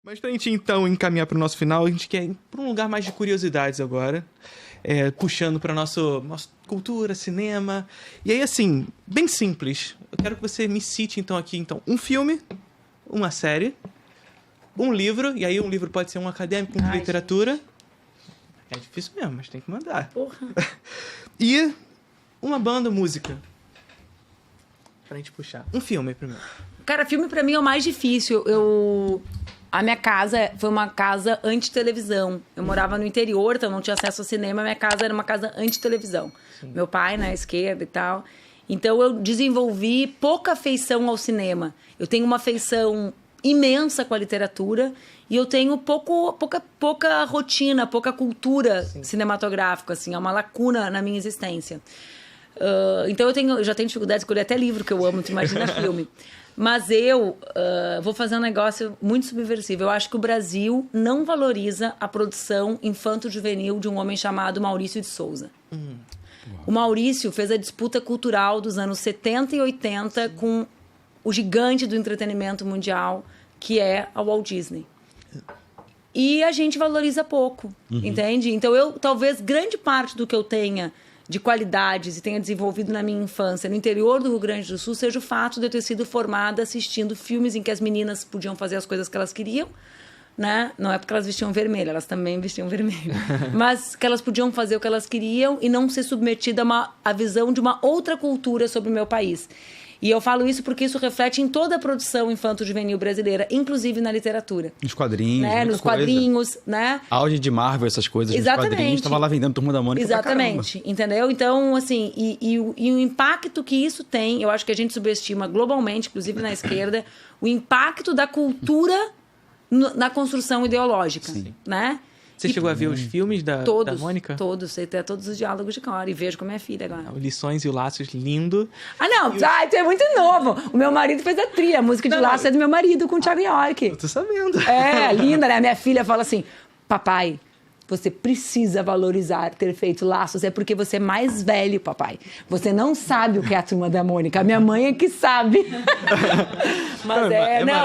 Mas pra gente, então, encaminhar pro nosso final, a gente quer ir pra um lugar mais de curiosidades agora. Puxando pra nossa cultura, cinema. E aí, assim, bem simples. Eu quero que você me cite, então, aqui, um filme, uma série, um livro. E aí, um livro pode ser um acadêmico, de literatura. Gente. É difícil mesmo, mas tem que mandar. Porra. E uma banda, música. Pra gente puxar. Um filme, primeiro. Cara, filme pra mim é o mais difícil. A minha casa foi uma casa anti-televisão. Eu morava no interior, então não tinha acesso ao cinema. Minha casa era uma casa anti-televisão. Meu pai, na esquerda e tal. Então, eu desenvolvi pouca afeição ao cinema. Eu tenho uma afeição imensa com a literatura e eu tenho pouca rotina, pouca cultura cinematográfica. Assim, é uma lacuna na minha existência. Então, eu já tenho dificuldade de escolher até livro que eu amo, tu imagina filme. Mas eu vou fazer um negócio muito subversivo. Eu acho que o Brasil não valoriza a produção infanto-juvenil de um homem chamado Maurício de Souza. O Maurício fez a disputa cultural dos anos 70 e 80 com o gigante do entretenimento mundial, que é a Walt Disney. E a gente valoriza pouco, entende? Então, talvez grande parte do que eu tenha de qualidades e tenha desenvolvido na minha infância no interior do Rio Grande do Sul seja o fato de eu ter sido formada assistindo filmes em que as meninas podiam fazer as coisas que elas queriam, né? Não é porque elas vestiam vermelho, elas também vestiam vermelho. Mas que elas podiam fazer o que elas queriam e não ser submetida à visão de uma outra cultura sobre o meu país. E eu falo isso porque isso reflete em toda a produção infanto-juvenil brasileira, inclusive na literatura. Nos quadrinhos, né? Nos quadrinhos, né? Auge de Marvel, essas coisas. Exatamente. Nos quadrinhos, estava lá vendendo Turma da Mônica. Exatamente, entendeu? Então, assim, e o impacto que isso tem, eu acho que a gente subestima globalmente, inclusive na esquerda, o impacto da cultura na construção ideológica, né? Você chegou a ver os filmes da Mônica? Todos, sei até todos os diálogos de cor. E vejo com a minha filha agora. Lições e o Laços, lindo. Ah, não, tu é muito novo. O meu marido fez a trilha. A música de Laços é do meu marido, com o Thiago York. Eu tô sabendo. É, linda, né? A minha filha fala assim, papai, você precisa valorizar ter feito Laços. É porque você é mais velho, papai. Você não sabe o que é a Turma da Mônica. A minha mãe é que sabe.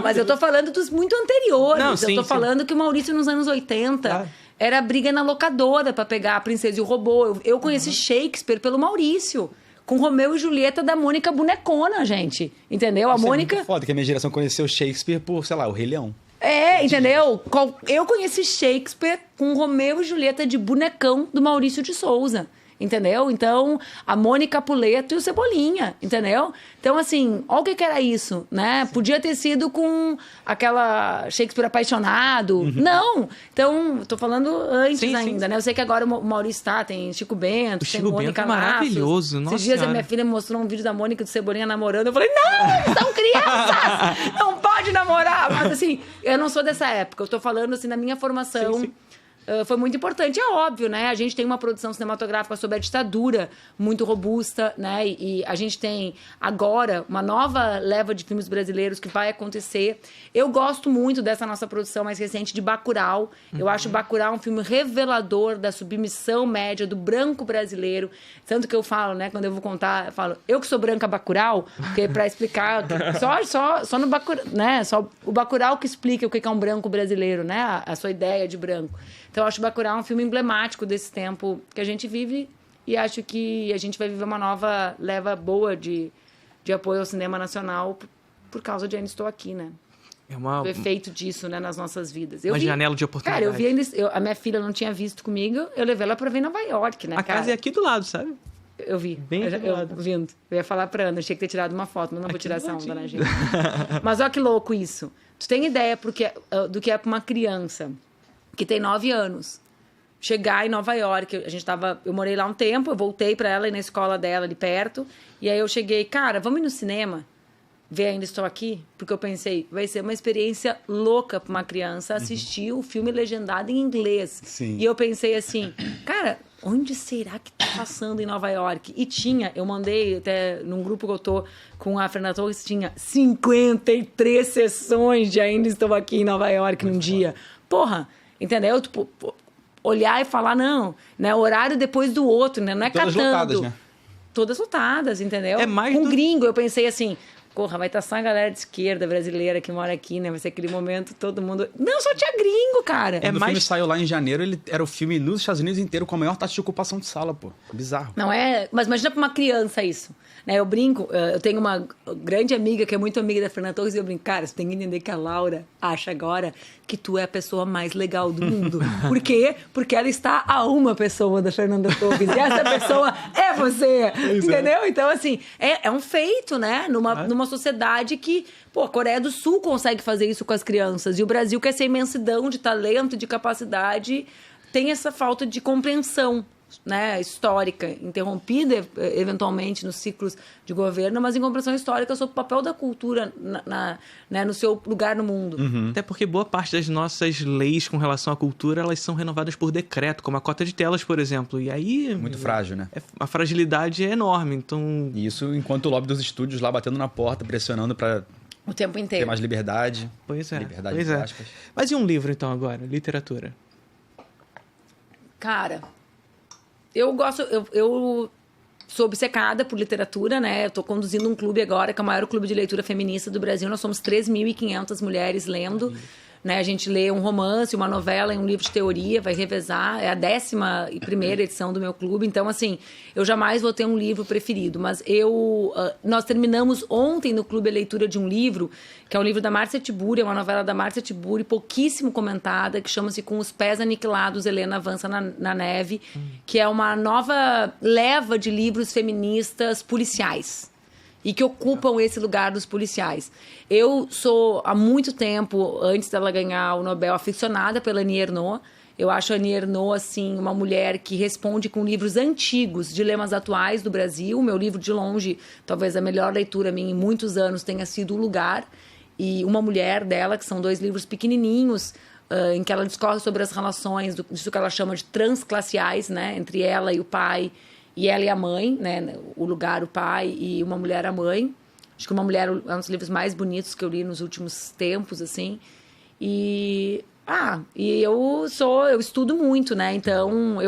Mas eu tô falando dos muito anteriores. Não, eu tô falando que o Maurício, nos anos 80, era briga na locadora pra pegar a Princesa e o Robô. Eu conheci Shakespeare pelo Maurício. Com Romeu e Julieta da Mônica bonecona, gente. Entendeu? Isso Mônica... é muito foda que a minha geração conheceu Shakespeare por, sei lá, o Rei Leão. Entendeu? Eu conheci Shakespeare com Romeu e Julieta de bonecão do Maurício de Souza, entendeu? Então, a Mônica Puleto e o Cebolinha, entendeu? Então, assim, olha o que era isso, né? Sim. Podia ter sido com aquela Shakespeare apaixonado. Não! Então, tô falando antes ainda, né? Eu sei que agora o Maurício tem Chico Bento, tem Mônica Laços. Maravilhoso, nossa. Esses dias a minha filha me mostrou um vídeo da Mônica e do Cebolinha namorando. Eu falei, não, eles são crianças! Não pode namorar! Mas, assim, eu não sou dessa época. Eu tô falando, assim, da minha formação... Foi muito importante, é óbvio, né? A gente tem uma produção cinematográfica sobre a ditadura muito robusta, né? E a gente tem agora uma nova leva de filmes brasileiros que vai acontecer. Eu gosto muito dessa nossa produção mais recente de Bacurau. Eu acho Bacurau um filme revelador da submissão média do branco brasileiro. Tanto que eu falo, né? Quando eu vou contar, eu falo, eu que sou branca Bacurau, porque para explicar, só no Bacurau, né? Só o Bacurau que explica o que é um branco brasileiro, né? A sua ideia de branco. Então, eu acho Bacurau um filme emblemático desse tempo que a gente vive e acho que a gente vai viver uma nova leva boa de apoio ao cinema nacional por causa de Ainda Estou Aqui, né? O efeito disso, né, nas nossas vidas. Janela de oportunidade. Cara, a minha filha não tinha visto comigo, eu levei ela pra ver em Nova York, né, A casa é aqui do lado, sabe? Eu vi. Bem aqui do lado. Vindo. Eu ia falar pra Ana, achei que ter tirado uma foto, mas não vou tirar essa onda, né, gente? Mas olha que louco isso. Tu tem ideia do que é pra uma criança que tem 9 anos, chegar em Nova York, eu morei lá um tempo, eu voltei pra ela ir na escola dela ali perto, e aí eu cheguei, cara, vamos ir no cinema, ver Ainda Estou Aqui? Porque eu pensei, vai ser uma experiência louca pra uma criança assistir o filme legendado em inglês. Sim. E eu pensei assim, cara, onde será que tá passando em Nova York? E eu mandei até num grupo que eu tô com a Fernanda Torres, tinha 53 sessões de Ainda Estou Aqui em Nova York num dia. Porra! Entendeu? Tipo, olhar e falar, não, né? Horário depois do outro, né? Não é todas catando. Lotadas, né? Todas lotadas, entendeu? É mais gringo, eu pensei assim, socorra, vai estar só a galera de esquerda brasileira que mora aqui, né? Vai ser aquele momento, todo mundo... Não, só tinha gringo, cara. Quando o filme saiu lá em janeiro, ele era o filme nos Estados Unidos inteiro com a maior taxa de ocupação de sala, pô. Bizarro. Não é... Mas imagina pra uma criança isso. Né? Eu brinco, eu tenho uma grande amiga que é muito amiga da Fernanda Torres e eu brinco, cara, você tem que entender que a Laura acha agora que tu é a pessoa mais legal do mundo. Por quê? Porque ela está a uma pessoa da Fernanda Torres e essa pessoa é você, entendeu? Então, assim, é um feito, né? Numa sociedade que, pô, a Coreia do Sul consegue fazer isso com as crianças e o Brasil, com essa imensidão de talento, de capacidade, tem essa falta de compreensão, né, histórica, interrompida eventualmente nos ciclos de governo, mas em compreensão histórica sobre o papel da cultura né, no seu lugar no mundo. Até porque boa parte das nossas leis com relação à cultura, elas são renovadas por decreto, como a cota de telas, por exemplo. E aí... Muito frágil, né? A fragilidade é enorme, então... Isso enquanto o lobby dos estúdios lá batendo na porta, pressionando para o tempo inteiro. Ter mais liberdade. Pois é. Liberdade pois de é. aspas. Mas e um livro, então, agora? Literatura? Cara... Eu gosto, eu sou obcecada por literatura, né? Eu tô conduzindo um clube agora, que é o maior clube de leitura feminista do Brasil. Nós somos 3.500 mulheres lendo. Né? A gente lê um romance, uma novela e um livro de teoria, vai revezar. É a 11ª edição do meu clube. Então, assim, eu jamais vou ter um livro preferido. Mas nós terminamos ontem no clube a leitura de um livro, que é um livro da Márcia Tiburi, é uma novela da Márcia Tiburi, pouquíssimo comentada, que chama-se Com os Pés Aniquilados, Helena Avança na Neve, que é uma nova leva de livros feministas policiais. E que ocupam esse lugar dos policiais. Eu sou, há muito tempo, antes dela ganhar o Nobel, aficionada pela Annie Ernaux. Eu acho a Annie Ernaux, assim, uma mulher que responde com livros antigos, dilemas atuais do Brasil. O meu livro, de longe, talvez a melhor leitura minha em muitos anos, tenha sido O Lugar. E Uma Mulher dela, que são 2 livros pequenininhos, em que ela discorre sobre as relações, disso que ela chama de transclassiais, né? Entre ela e o pai... E ela e a mãe, né? O Lugar, o pai, e Uma Mulher, a mãe. Acho que Uma Mulher é um dos livros mais bonitos que eu li nos últimos tempos, assim. E eu estudo muito, né? Então,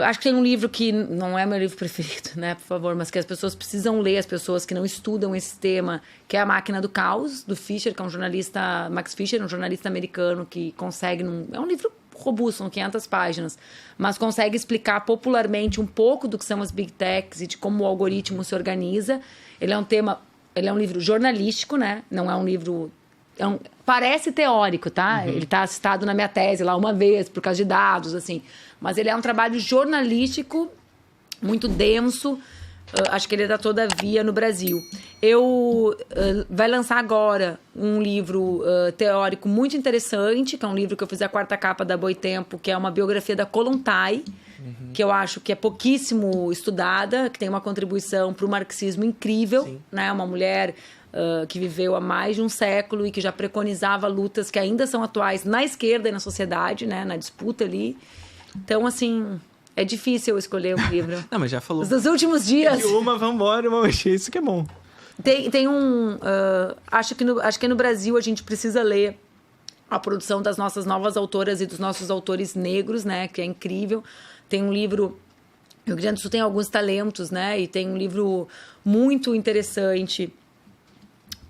acho que tem um livro que não é meu livro preferido, né? Por favor, mas que as pessoas precisam ler, as pessoas que não estudam esse tema, que é A Máquina do Caos, do Fisher, que é um jornalista, Max Fisher, um jornalista americano que consegue... É um livro robusto, são 500 páginas, mas consegue explicar popularmente um pouco do que são as Big Techs e de como o algoritmo se organiza. Ele é um livro jornalístico, né? Não é um livro... parece teórico, tá? Ele está citado na minha tese lá uma vez, por causa de dados, assim. Mas ele é um trabalho jornalístico muito denso. Acho que ele está todavia no Brasil. Vai lançar agora um livro teórico muito interessante, que é um livro que eu fiz a 4ª capa da Boitempo, que é uma biografia da Kollontai, que eu acho que é pouquíssimo estudada, que tem uma contribuição para o marxismo incrível, né? Uma mulher que viveu há mais de um século e que já preconizava lutas que ainda são atuais na esquerda e na sociedade, né? Na disputa ali. Então, assim... É difícil eu escolher um livro. Não, mas já falou. Nos últimos dias... De uma, vambora, isso que é bom. Tem um... acho que no Brasil a gente precisa ler a produção das nossas novas autoras e dos nossos autores negros, né? Que é incrível. Tem um livro... O Rio Grande do Sul tem alguns talentos, né? E tem um livro muito interessante,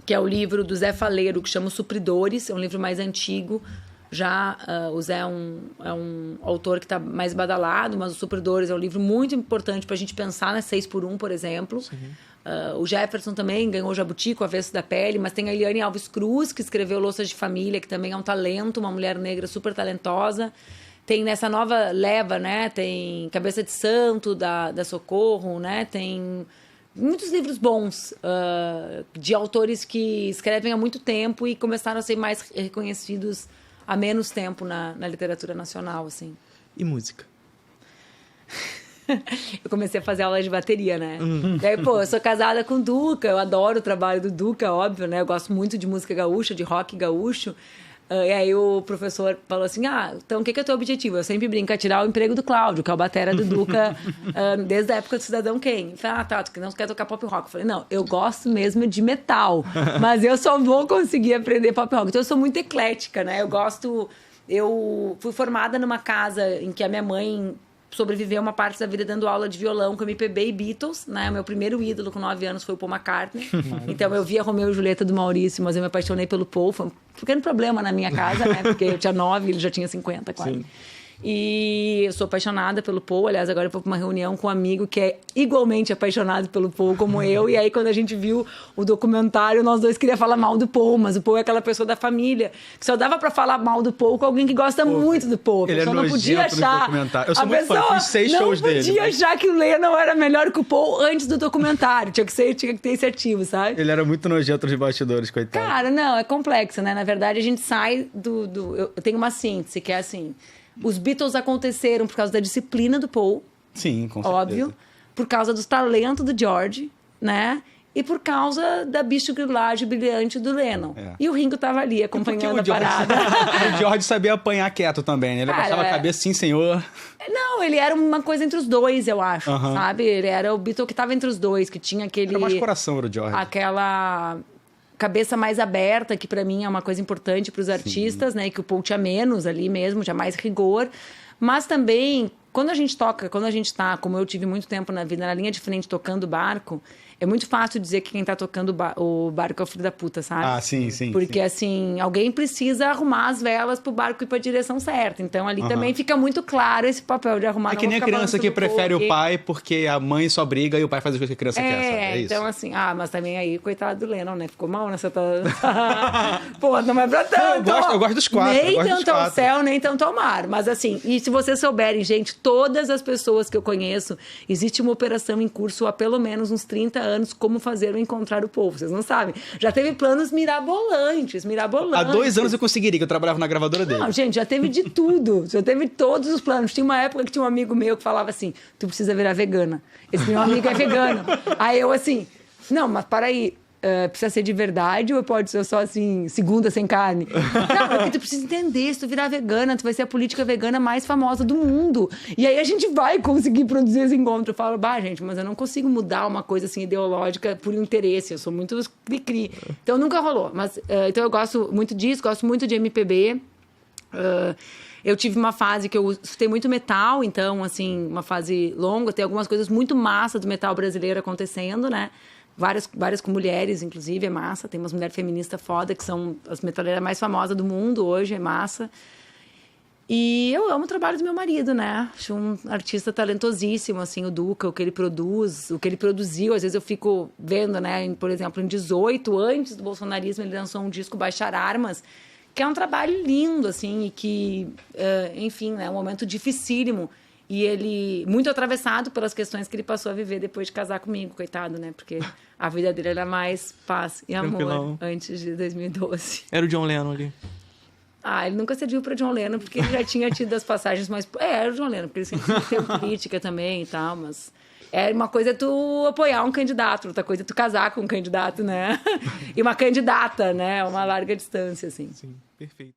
que é o livro do Zé Faleiro, que chama Supridores. É um livro mais antigo. Já o Zé é um autor que está mais badalado, mas o Supridores é um livro muito importante para a gente pensar na 6x1, por exemplo. O Jefferson também ganhou o Jabuti com o Avesso da Pele, mas tem a Eliane Alves Cruz, que escreveu Louças de Família, que também é um talento, uma mulher negra super talentosa. Tem nessa nova leva, né? Tem Cabeça de Santo, da Socorro, né? Tem muitos livros bons de autores que escrevem há muito tempo e começaram a ser mais reconhecidos há menos tempo na literatura nacional, assim. E música? Eu comecei a fazer aula de bateria, né? Daí, eu sou casada com o Duca, eu adoro o trabalho do Duca, óbvio, né? Eu gosto muito de música gaúcha, de rock gaúcho. E aí o professor falou assim, então o que é o teu objetivo? Eu sempre brinco, é tirar o emprego do Cláudio, que é o batera do Duca, desde a época do Cidadão Kane. Eu falei, tu não quer tocar pop rock? Eu falei, não, eu gosto mesmo de metal, mas eu só vou conseguir aprender pop rock. Então eu sou muito eclética, né? Eu fui formada numa casa em que a minha mãe sobreviveu uma parte da vida dando aula de violão com MPB e Beatles, né? Meu primeiro ídolo com 9 anos foi o Paul McCartney. Então eu via Romeu e Julieta do Maurício, mas eu me apaixonei pelo Paul. Foi um pequeno problema na minha casa, né? Porque eu tinha 9 e ele já tinha 50 quase. Sim. E eu sou apaixonada pelo Paul. Aliás, agora eu vou para uma reunião com um amigo que é igualmente apaixonado pelo Paul como eu. E aí, quando a gente viu o documentário, nós dois queríamos falar mal do Paul. Mas o Paul é aquela pessoa da família que só dava para falar mal do Paul com alguém que gosta muito do Paul. A pessoa não podia achar... Eu sou muito fã, fiz 6 shows dele. Não podia achar que o Lennon era melhor que o Paul antes do documentário. Tinha que ter esse ativo, sabe? Ele era muito nojento nos bastidores, coitado. Cara, não, é complexo, né? Na verdade, a gente sai do... Eu tenho uma síntese que é assim... Os Beatles aconteceram por causa da disciplina do Paul. Sim, com certeza. Óbvio. Por causa do talento do George, né? E por causa da bicho-grilagem brilhante do Lennon. É. E o Ringo tava ali, acompanhando a parada. O George sabia apanhar quieto também, né? Ele abaixava a cabeça, sim, senhor. Não, ele era uma coisa entre os dois, eu acho, sabe? Ele era o Beatle que tava entre os dois, que tinha aquele... Era mais coração, era o George. Aquela... cabeça mais aberta, que pra mim é uma coisa importante pros artistas, né? E que o Paul tinha menos ali mesmo, tinha mais rigor. Mas também, quando a gente tá, como eu tive muito tempo na vida, na linha de frente tocando barco, é muito fácil dizer que quem tá tocando o barco é o filho da puta, sabe? Ah, sim, sim. Porque, assim, alguém precisa arrumar as velas pro barco ir pra direção certa. Então, ali também fica muito claro esse papel de arrumar. É que nem a criança que prefere o pai porque a mãe só briga e o pai faz as coisas que a criança quer, sabe? É isso. Então, assim... mas também aí, coitado do Lennon, né? Ficou mal nessa... Pô, não é pra tanto. Eu gosto dos quatro. Nem tanto ao céu, nem tanto ao mar. Mas, assim, e se vocês souberem, gente, todas as pessoas que eu conheço, existe uma operação em curso há pelo menos uns 30 anos, como fazer o encontrar o Paul. Vocês não sabem. Já teve planos mirabolantes. Há 2 anos eu conseguiria, que eu trabalhava na gravadora dele. Não, gente, já teve de tudo. Já teve todos os planos. Tinha uma época que tinha um amigo meu que falava assim, tu precisa virar vegana. Esse meu amigo é vegano. Aí eu assim, não, mas para aí, precisa ser de verdade ou pode ser só assim, segunda sem carne? Não, porque tu precisa entender, se tu virar vegana, tu vai ser a política vegana mais famosa do mundo. E aí a gente vai conseguir produzir esse encontro. Eu falo, gente, mas eu não consigo mudar uma coisa assim ideológica por interesse, eu sou muito cri-cri. Então nunca rolou. Mas, então eu gosto muito disso, gosto muito de MPB. Eu tive uma fase que eu escutei muito metal, então, assim, uma fase longa. Tem algumas coisas muito massa do metal brasileiro acontecendo, né? Várias com mulheres, inclusive, é massa. Tem umas mulheres feministas foda, que são as metaleiras mais famosas do mundo hoje, é massa. E eu amo o trabalho do meu marido, né? Acho um artista talentosíssimo, assim, o Duca, o que ele produz, o que ele produziu. Às vezes eu fico vendo, né? Por exemplo, em 18, antes do bolsonarismo, ele lançou um disco Baixar Armas, que é um trabalho lindo, assim, e que, enfim, é um momento dificílimo. E ele, muito atravessado pelas questões que ele passou a viver depois de casar comigo, coitado, né? Porque a vida dele era mais paz e amor antes de 2012. Era o John Lennon ali. Ele nunca cediu para John Lennon, porque ele já tinha tido as passagens mais... era o John Lennon, porque ele sempre teve política também e tal, mas... uma coisa é tu apoiar um candidato, outra coisa é tu casar com um candidato, né? E uma candidata, né? Uma larga distância, assim. Sim, perfeito.